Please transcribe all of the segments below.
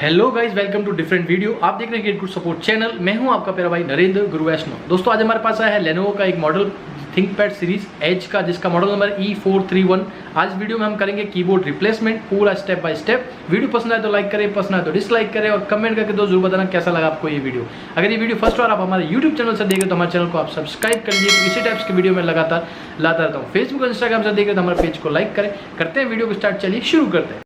Hello guys, welcome to different video. आप देख रहे हैं गेट गुड सपोर्ट चैनल। मैं हूं आपका प्यारा भाई नरेंद्र गुरु वैष्णव। दोस्तों, आज हमारे पास आया है लेनोवो का एक मॉडल थिंकपैड सीरीज एज का, जिसका मॉडल नंबर E431। आज वीडियो में हम करेंगे कीबोर्ड रिप्लेसमेंट, पूरा स्टेप बाय स्टेप। वीडियो पसंद आए तो लाइक करें, पसंद आए तो डिसलाइक करें और कमेंट करके दोस्त जरूर बताना कैसा लगा आपको ये वीडियो। अगर ये वीडियो फर्स्ट बार आप हमारे यूट्यूब चैनल से देखें तो हमारे चैनल को आप सब्सक्राइब कर लीजिए। इसी टाइप्स की वीडियो में लगातार लाता रहता हूँ। फेसबुक और इंस्टाग्राम से देखें तो हमारे पेज को लाइक करें। करते हैं वीडियो को स्टार्ट, चलिए शुरू करते हैं।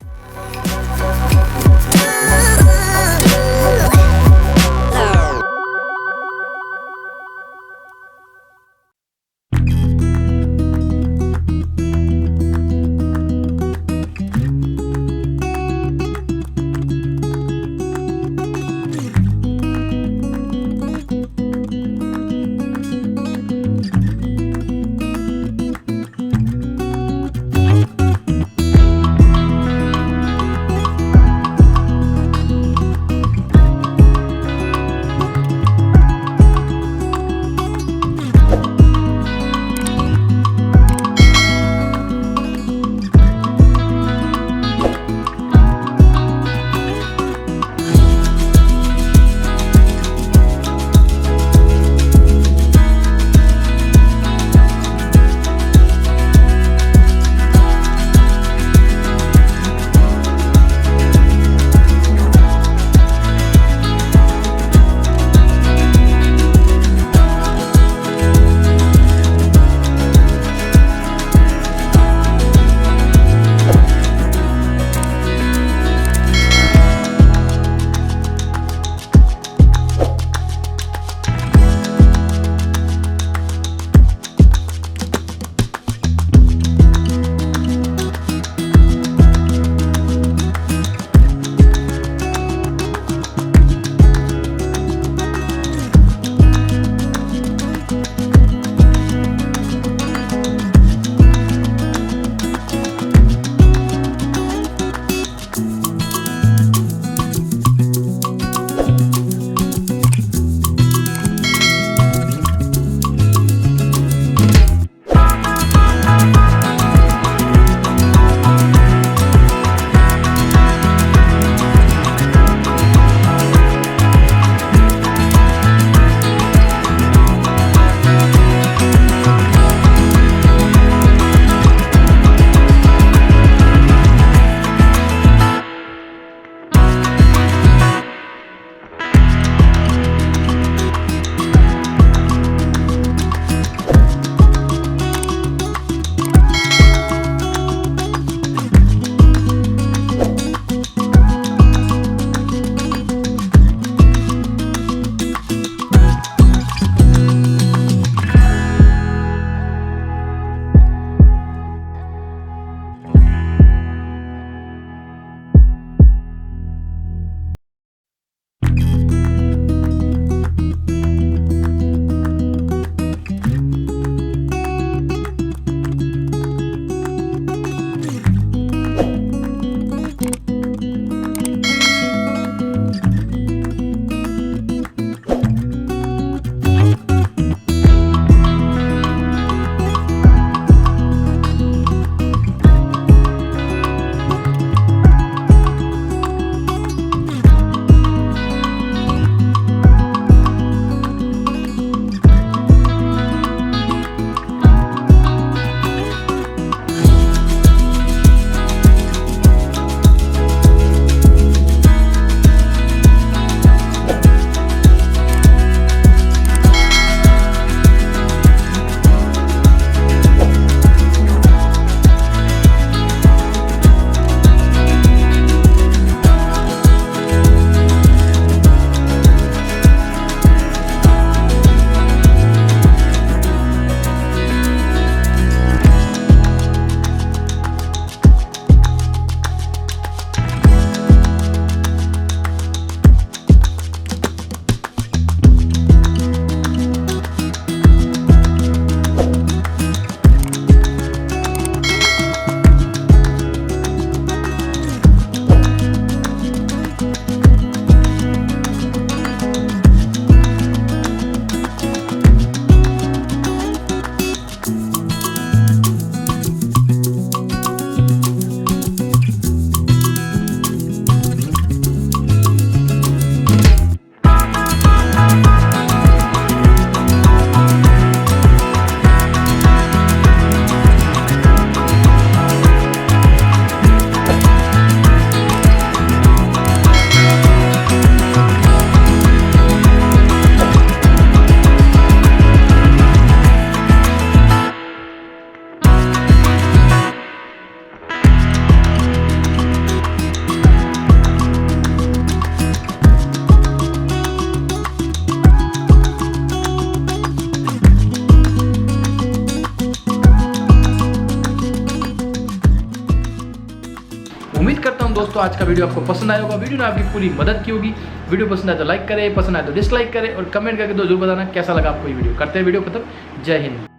दोस्तों आज का वीडियो आपको पसंद आया होगा, वीडियो ने आपकी पूरी मदद की होगी। वीडियो पसंद आए तो लाइक करें, पसंद आए तो डिसलाइक करें और कमेंट करके तो जरूर बताना कैसा लगा आपको ये वीडियो। करते हैं वीडियो खत्म। जय हिंद।